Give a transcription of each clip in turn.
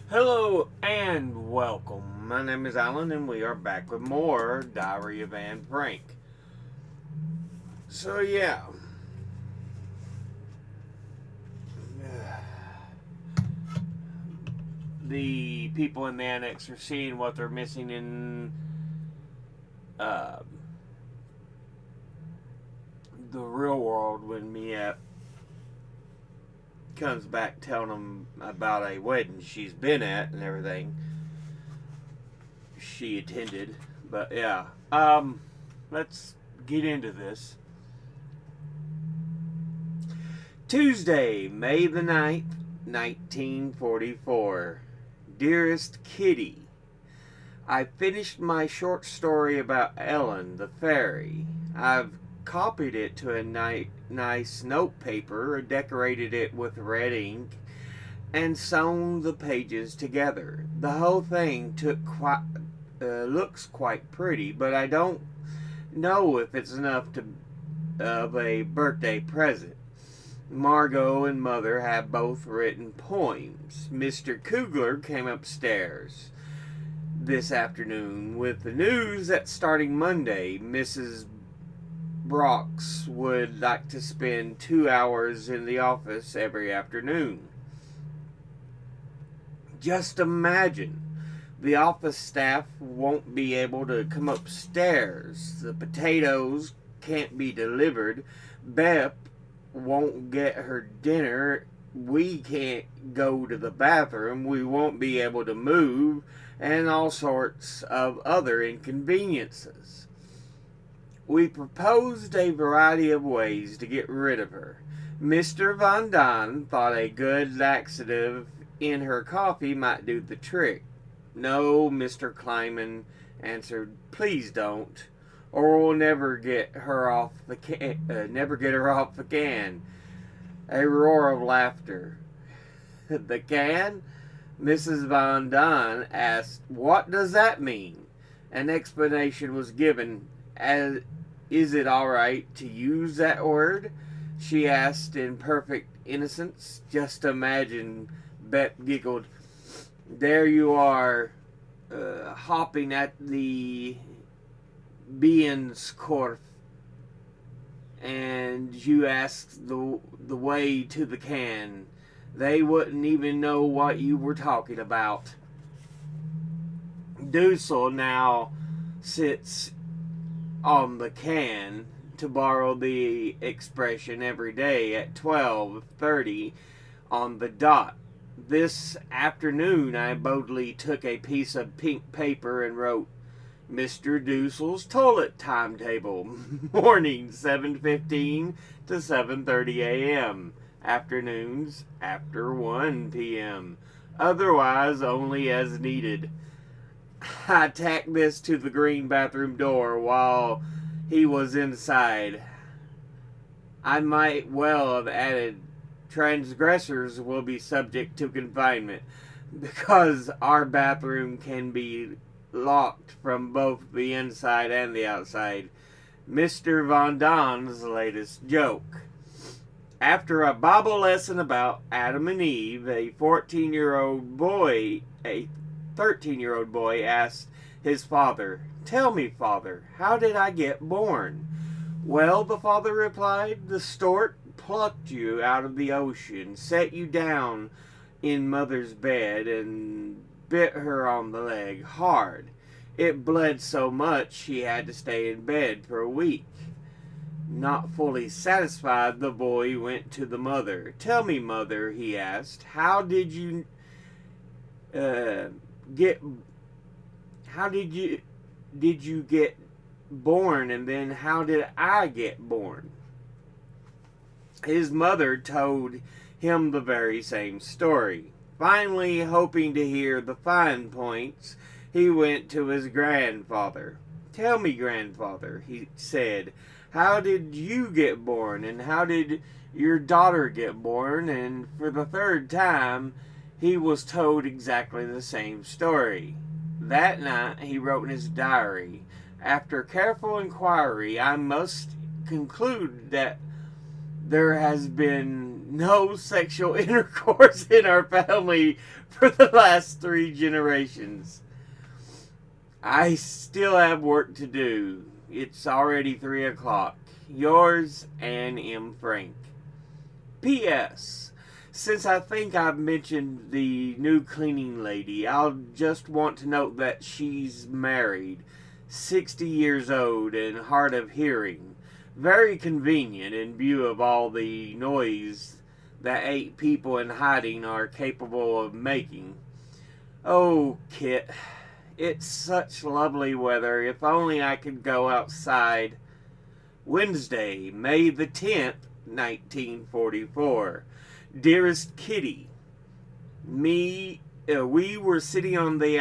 Hello and welcome. My name is Alan and we are back with more Diary of Anne Frank. So yeah, the people in the annex are seeing what they're missing in uh, the real world when Mia comes back telling them about a wedding she's been at and everything she attended. But yeah, let's get into this. Tuesday, May the 9th, 1944. Dearest Kitty, I finished my short story about Ellen the fairy. I've copied it to a nice notepaper, decorated it with red ink, and sewn the pages together. The whole thing looks quite pretty, but I don't know if it's enough of a birthday present. Margot and Mother have both written poems. Mr. Kugler came upstairs this afternoon with the news that starting Monday, Mrs. Brox would like to spend 2 hours in the office every afternoon. Just imagine. The office staff won't be able to come upstairs. The potatoes can't be delivered. Bep won't get her dinner. We can't go to the bathroom. We won't be able to move, and all sorts of other inconveniences. We proposed a variety of ways to get rid of her. Mr. Von Don thought a good laxative in her coffee might do the trick. No, Mr. Kleiman answered, please don't, or we'll never get her off the can. A roar of laughter. The can? Mrs. Von Don asked, what does that mean? An explanation was given. As, is it all right to use that word? She asked in perfect innocence. Just imagine, Bet giggled. There you are, hopping at the Bienenkorf, and you asked the way to the can. They wouldn't even know what you were talking about. Dussel now sits on the can, to borrow the expression, every day at 12:30 on the dot. This afternoon I boldly took a piece of pink paper and wrote, Mr. Dussel's toilet timetable, morning 7:15 to 7:30 a.m., afternoons after 1 p.m., otherwise only as needed. I tacked this to the green bathroom door while he was inside. I might well have added, transgressors will be subject to confinement, because our bathroom can be locked from both the inside and the outside. Mr. Von Don's latest joke. After a Bible lesson about Adam and Eve, a 13-year-old boy asked his father, tell me, father, how did I get born? Well, the father replied, the stork plucked you out of the ocean, set you down in mother's bed, and bit her on the leg hard. It bled so much she had to stay in bed for a week. Not fully satisfied, the boy went to the mother. Tell me, mother, he asked, how did you get? How did you get born, and then how did I get born? His mother told him the very same story. Finally, hoping to hear the fine points, he went to his grandfather. Tell me, grandfather, he said, how did you get born, and how did your daughter get born? And for the third time, he was told exactly the same story. That night, he wrote in his diary, after careful inquiry, I must conclude that There has been no sexual intercourse in our family for the last 3 generations. I still have work to do. It's already 3 o'clock. Yours, Anne M. Frank. P.S. Since I think I've mentioned the new cleaning lady, I'll just want to note that she's married, 60 years old, and hard of hearing. Very convenient in view of all the noise that 8 people in hiding are capable of making. Oh, Kit, it's such lovely weather. If only I could go outside. Wednesday, May the 10th, 1944. Dearest Kitty, we were sitting in the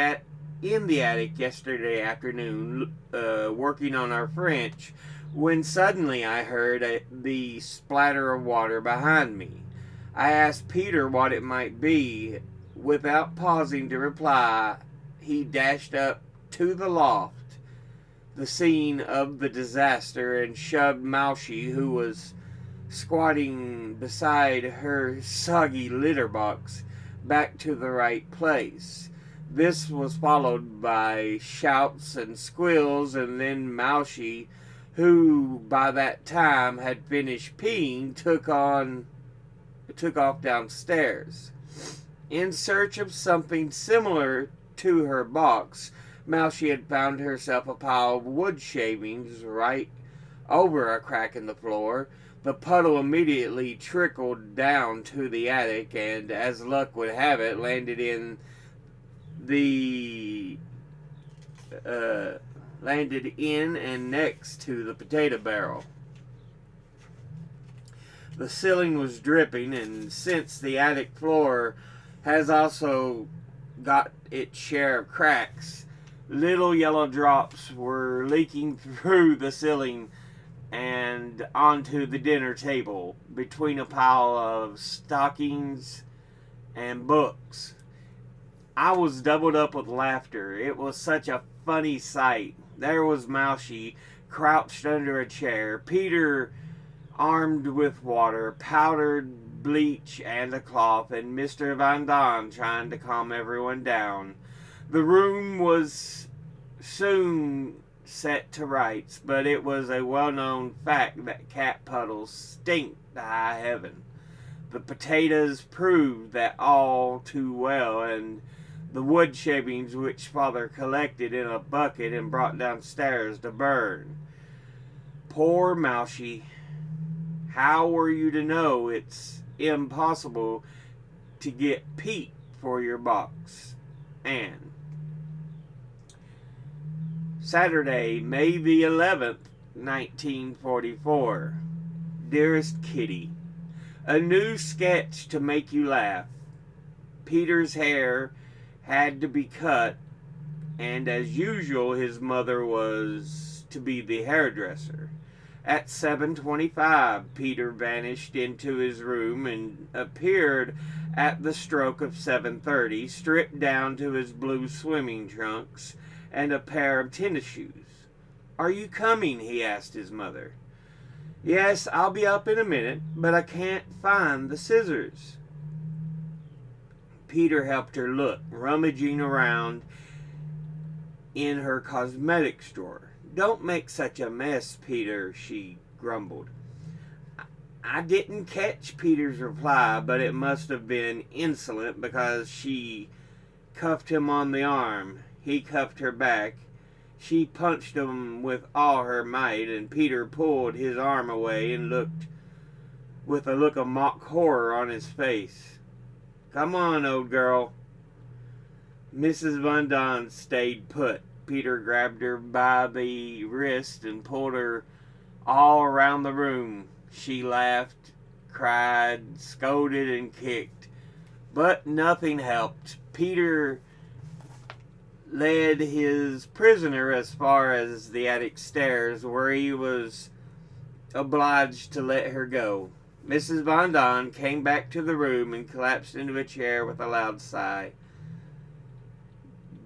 attic yesterday afternoon, working on our French, when suddenly I heard the splatter of water behind me. I asked Peter what it might be. Without pausing to reply, he dashed up to the loft, the scene of the disaster, and shoved Moushy, who was squatting beside her soggy litter box, back to the right place. This was followed by shouts and squeals, and then Moushy, who by that time had finished peeing, took off downstairs. In search of something similar to her box, Moushy had found herself a pile of wood shavings right over a crack in the floor. The puddle immediately trickled down to the attic, and as luck would have it, landed in and next to the potato barrel. The ceiling was dripping, and since the attic floor has also got its share of cracks, little yellow drops were leaking through the ceiling and onto the dinner table, between a pile of stockings and books. I was doubled up with laughter. It was such a funny sight. There was Moushy, crouched under a chair, Peter armed with water, powdered bleach, and a cloth, and Mr. Van Daan trying to calm everyone down. The room was soon set to rights, but it was a well-known fact that cat puddles stink to high heaven. The potatoes proved that all too well, and the wood shavings which father collected in a bucket and brought downstairs to burn. Poor Moushy. How were you to know it's impossible to get peat for your box? Anne. Saturday, May the 11th, 1944. Dearest Kitty, a new sketch to make you laugh. Peter's hair had to be cut, and as usual his mother was to be the hairdresser. At 7:25, Peter vanished into his room and appeared at the stroke of 7:30, stripped down to his blue swimming trunks and a pair of tennis shoes. "Are you coming?" he asked his mother. "Yes, I'll be up in a minute, but I can't find the scissors." Peter helped her look, rummaging around in her cosmetics drawer. "Don't make such a mess, Peter," she grumbled. I didn't catch Peter's reply, but it must have been insolent, because she cuffed him on the arm. He cuffed her back. She punched him with all her might, and Peter pulled his arm away and looked with a look of mock horror on his face. "Come on, old girl." Mrs. Van Daan stayed put. Peter grabbed her by the wrist and pulled her all around the room. She laughed, cried, scolded, and kicked, but nothing helped. Peter led his prisoner as far as the attic stairs, where he was obliged to let her go. Mrs. Van Daan came back to the room and collapsed into a chair with a loud sigh.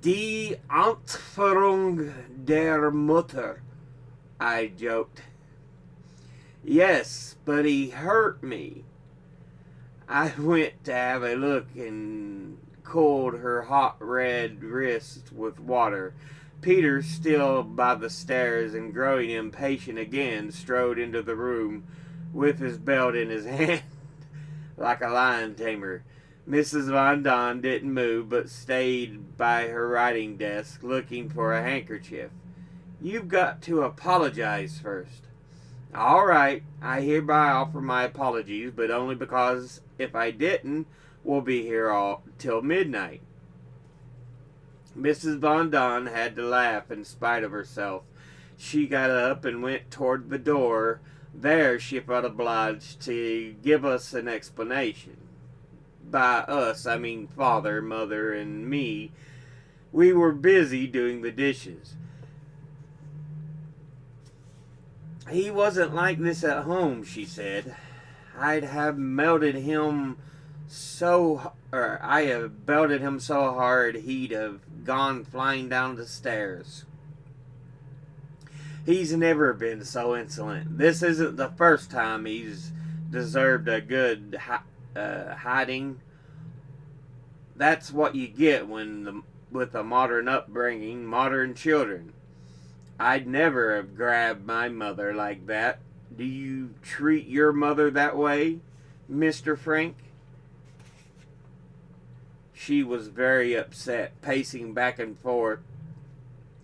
"Die Entführung der Mutter," I joked. Yes, but he hurt me. I went to have a look and cooled her hot red wrist with water. Peter, still by the stairs and growing impatient again, strode into the room with his belt in his hand like a lion tamer. Mrs. Von Don didn't move, but stayed by her writing desk looking for a handkerchief. You've got to apologize first. All right, I hereby offer my apologies, but only because if I didn't, we'll be here all till midnight. Mrs. Von Don had to laugh in spite of herself. She got up and went toward the door. There she felt obliged to give us an explanation. By us, I mean father, mother, and me. We were busy doing the dishes. He wasn't like this at home, she said. I have belted him so hard he'd have gone flying down the stairs. He's never been so insolent. This isn't the first time he's deserved a good hiding. That's what you get with a modern upbringing, modern children. I'd never have grabbed my mother like that. Do you treat your mother that way, Mr. Frank? She was very upset, pacing back and forth,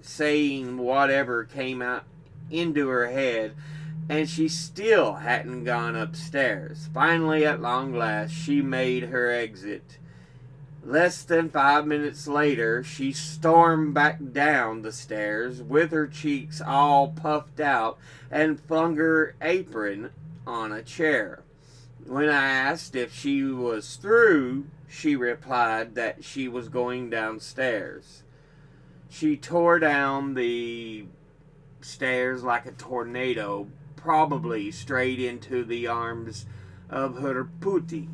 saying whatever came out into her head, and she still hadn't gone upstairs. Finally, at long last, she made her exit. Less than 5 minutes later, she stormed back down the stairs with her cheeks all puffed out and flung her apron on a chair. When I asked if she was through, she replied that she was going downstairs. She tore down the stairs like a tornado, probably straight into the arms of her putti.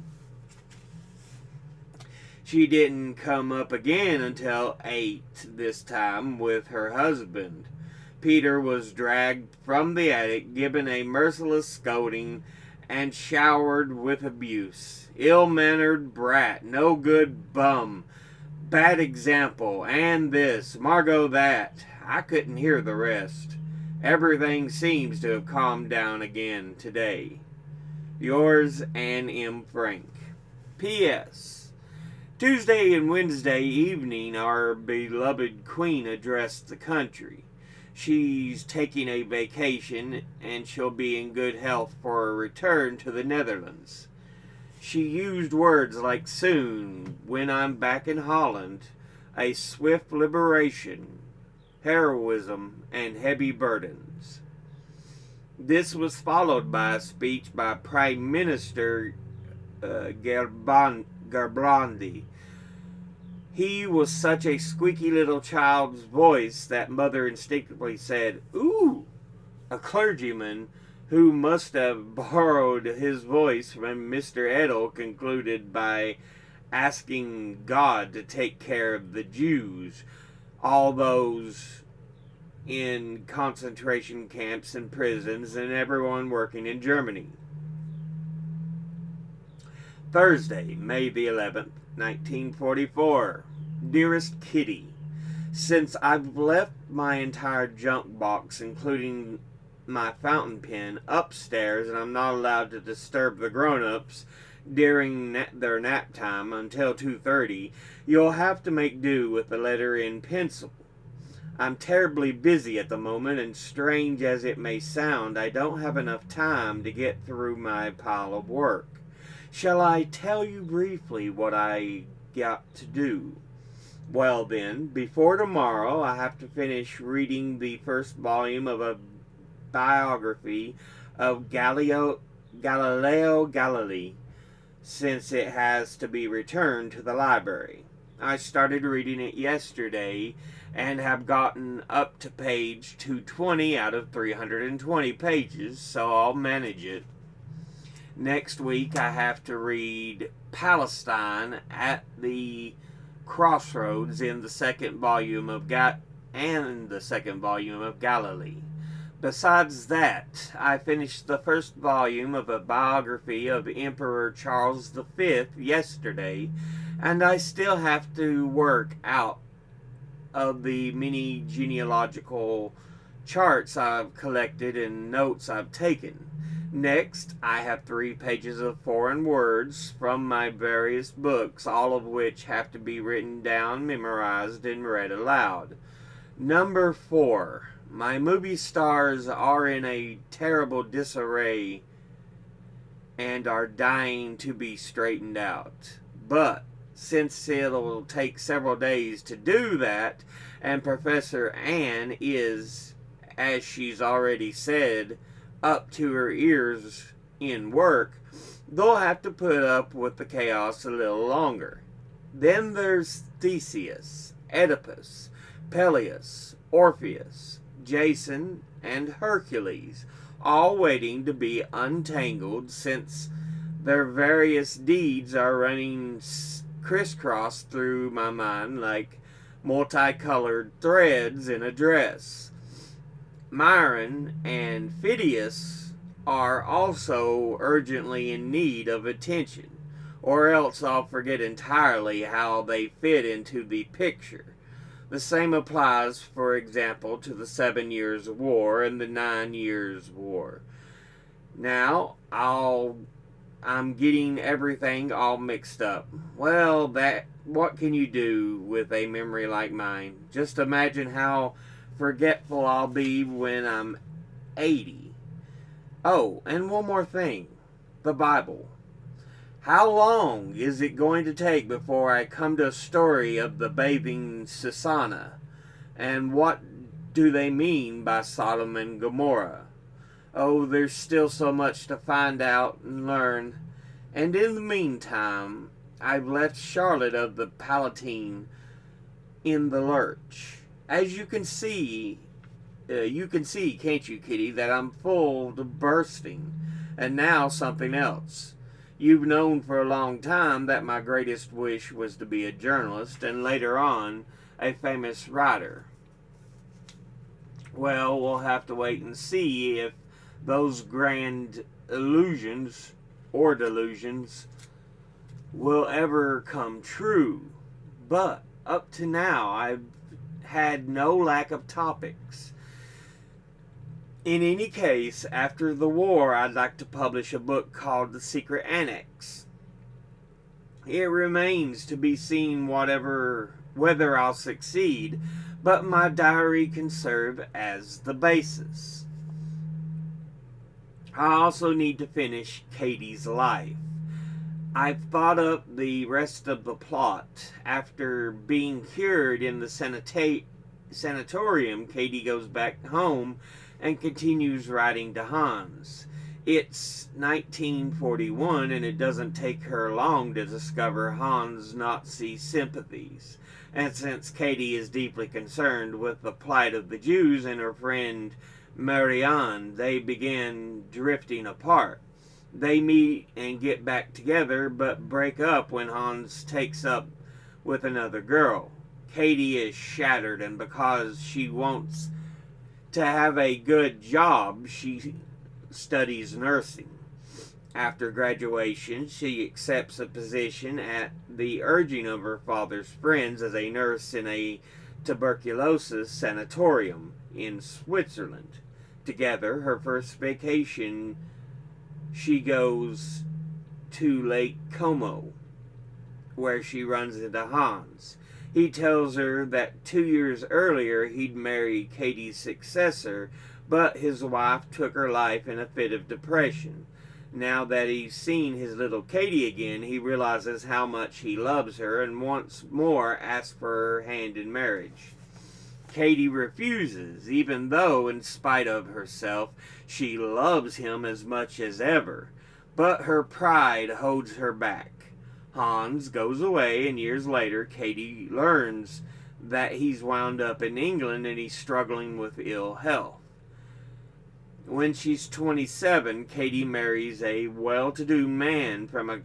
She didn't come up again until 8 this time with her husband. Peter was dragged from the attic, given a merciless scolding, and showered with abuse. Ill-mannered brat, no good bum, bad example, and this, Margot that. I couldn't hear the rest. Everything seems to have calmed down again today. Yours, Anne M. Frank. P.S. Tuesday and Wednesday evening, our beloved Queen addressed the country. She's taking a vacation, and she'll be in good health for a return to the Netherlands. She used words like soon, when I'm back in Holland, a swift liberation, heroism, and heavy burdens. This was followed by a speech by Prime Minister Gerbrandi. He was such a squeaky little child's voice that Mother instinctively said, "Ooh!" A clergyman who must have borrowed his voice from Mr. Edel concluded by asking God to take care of the Jews, all those in concentration camps and prisons, and everyone working in Germany. Thursday, May the 11th, 1944. Dearest Kitty, since I've left my entire junk box, including my fountain pen, upstairs, and I'm not allowed to disturb the grown-ups during their nap time until 2:30, you'll have to make do with the letter in pencil. I'm terribly busy at the moment, and strange as it may sound, I don't have enough time to get through my pile of work. Shall I tell you briefly what I got to do? Well then, before tomorrow, I have to finish reading the first volume of a biography of Galileo Galilei, since it has to be returned to the library. I started reading it yesterday and have gotten up to page 220 out of 320 pages, so I'll manage it. Next week, I have to read Palestine at the Crossroads in the second volume of Galilee. Besides that, I finished the first volume of a biography of Emperor Charles V yesterday, and I still have to work out of the many genealogical charts I've collected and notes I've taken. Next, I have 3 pages of foreign words from my various books, all of which have to be written down, memorized, and read aloud. Number 4. My movie stars are in a terrible disarray and are dying to be straightened out. But since it'll take several days to do that, and Professor Ann is, as she's already said, up to her ears in work, they'll have to put up with the chaos a little longer. Then there's Theseus, Oedipus, Peleus, Orpheus, Jason, and Hercules, all waiting to be untangled since their various deeds are running crisscross through my mind like multicolored threads in a dress. Myron and Phidias are also urgently in need of attention, or else I'll forget entirely how they fit into the picture. The same applies, for example, to the 7 Years' War and the 9 Years' War. Now, I'm getting everything all mixed up. Well, what can you do with a memory like mine? Just imagine how forgetful I'll be when I'm 80. Oh, and one more thing. The Bible. How long is it going to take before I come to a story of the bathing Susanna? And what do they mean by Sodom and Gomorrah? Oh, there's still so much to find out and learn. And in the meantime, I've left Charlotte of the Palatine in the lurch. As you can see, can't you, Kitty, that I'm full to bursting. And now something else. You've known for a long time that my greatest wish was to be a journalist and later on a famous writer. Well, we'll have to wait and see if those grand illusions or delusions will ever come true. But up to now, I've had no lack of topics. In any case, after the war, I'd like to publish a book called The Secret Annex. It remains to be seen whether I'll succeed, but my diary can serve as the basis. I also need to finish Katie's life. I've thought up the rest of the plot. After being cured in the sanatorium, Katie goes back home and continues writing to Hans. It's 1941, and it doesn't take her long to discover Hans' Nazi sympathies. And since Katie is deeply concerned with the plight of the Jews and her friend Marianne, they begin drifting apart. They meet and get back together, but break up when Hans takes up with another girl. Katie is shattered, and because she wants to have a good job, she studies nursing. After graduation, she accepts a position at the urging of her father's friends as a nurse in a tuberculosis sanatorium in Switzerland. Together, her first vacation, she goes to Lake Como, where she runs into Hans. He tells her that 2 years earlier he'd marry Katie's successor, but his wife took her life in a fit of depression. Now that he's seen his little Katie again, he realizes how much he loves her and once more asks for her hand in marriage. Katie refuses, even though, in spite of herself, she loves him as much as ever. But her pride holds her back. Hans goes away, and years later, Katie learns that he's wound up in England and he's struggling with ill health. When she's 27, Katie marries a well-to-do man from the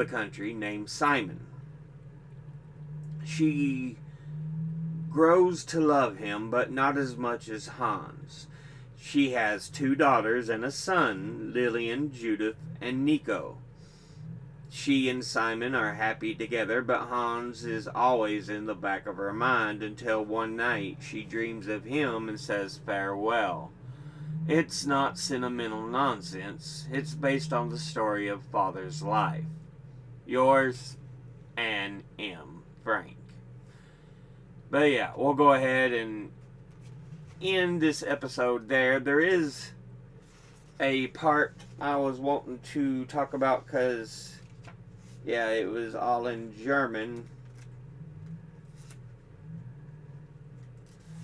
country named Simon. She grows to love him, but not as much as Hans. She has 2 daughters and a son, Lillian, Judith, and Nico. She and Simon are happy together, but Hans is always in the back of her mind until one night she dreams of him and says farewell. It's not sentimental nonsense. It's based on the story of Father's life. Yours, Anne M. Frank. But yeah, we'll go ahead and end this episode there. There is a part I was wanting to talk about because, yeah, it was all in German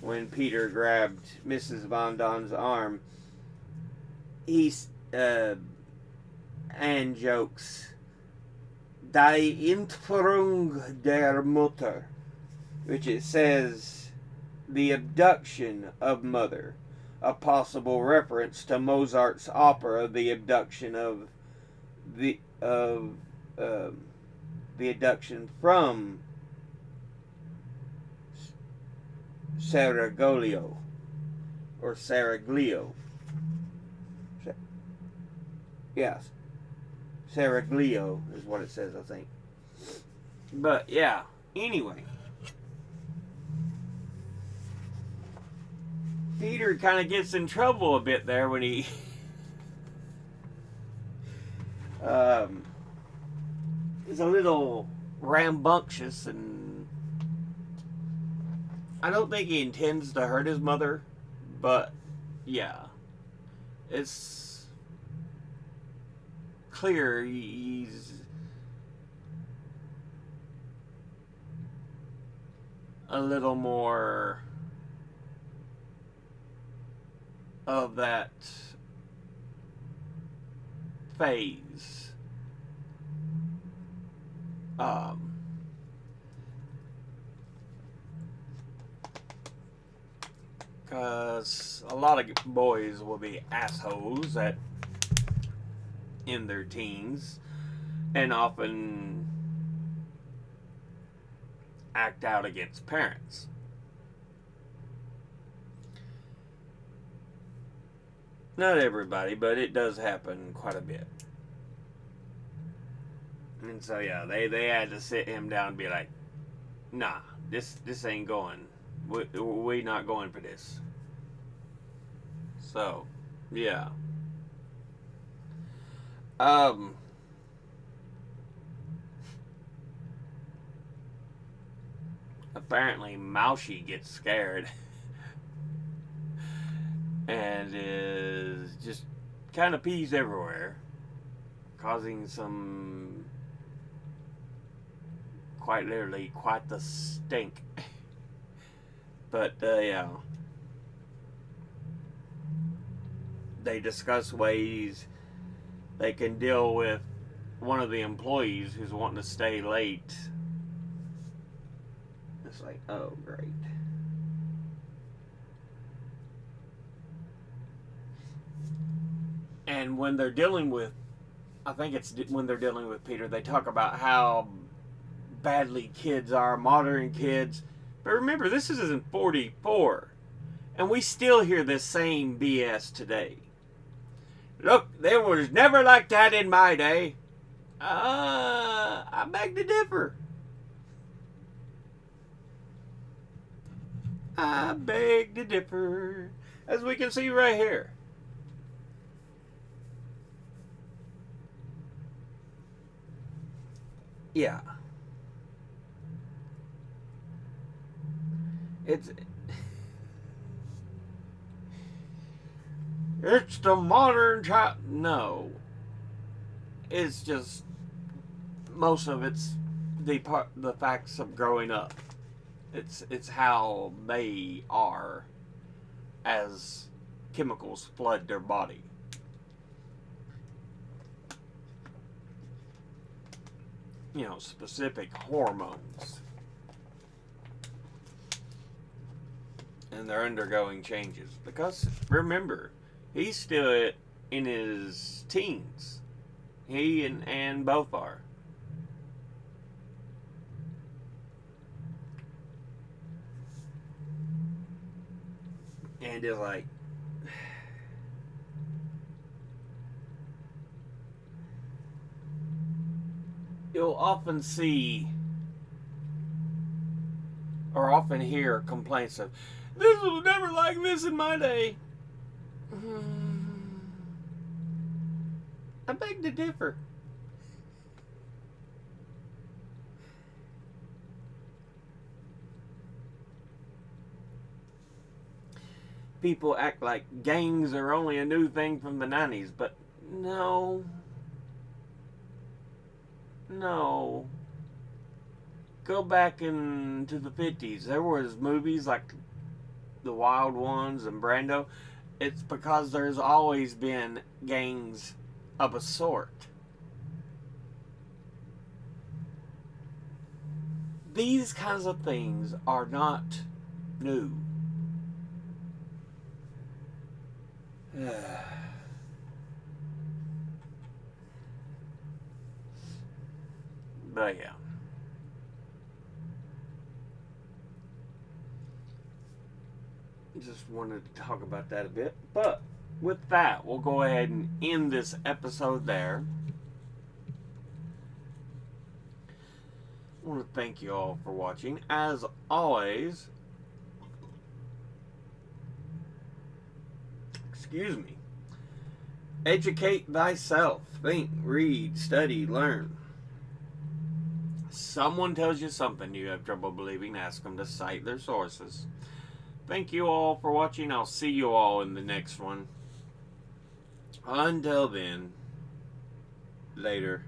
when Peter grabbed Mrs. Von Don's arm. Anne jokes, Die Entführung der Mutter, which it says, the abduction of mother, a possible reference to Mozart's opera, The Abduction of the abduction from Saraglio, or Saraglio. Yes, Saraglio is what it says, I think. But yeah, anyway, Peter kind of gets in trouble a bit there when he is a little rambunctious, and I don't think he intends to hurt his mother, but yeah, it's clear he's a little more of that phase. Because a lot of boys will be assholes in their teens and often act out against parents. Not everybody, but it does happen quite a bit. And so yeah, they had to sit him down and be like, nah, this ain't going. We not going for this. So, yeah. Apparently Mousy gets scared and is just kind of pees everywhere, causing some, quite literally, quite the stink. But yeah, they discuss ways they can deal with one of the employees who's wanting to stay late. It's like, oh, great. And when they're dealing with, I think it's when they're dealing with Peter, they talk about how badly kids are, modern kids. But remember, this is in 44. And we still hear this same BS today. Look, there was never like that in my day. I beg to differ. I beg to differ. As we can see right here. Yeah. It's the modern child. No. It's just, most of it's the facts of growing up. It's how they are as chemicals flood their body. You know, specific hormones. And they're undergoing changes. Because, remember, he's still in his teens. He and Anne both are. And it's like, you'll often see or often hear complaints of, this was never like this in my day. I beg to differ. People act like gangs are only a new thing from the 90s, but no. No. Go back into the 50s. There was movies like The Wild Ones and Brando. It's because there's always been gangs of a sort. These kinds of things are not new. But yeah. Just wanted to talk about that a bit. But with that, we'll go ahead and end this episode there. I want to thank you all for watching. As always, excuse me, educate thyself. Think, read, study, learn. Someone tells you something you have trouble believing, ask them to cite their sources. Thank you all for watching. I'll see you all in the next one. Until then, later.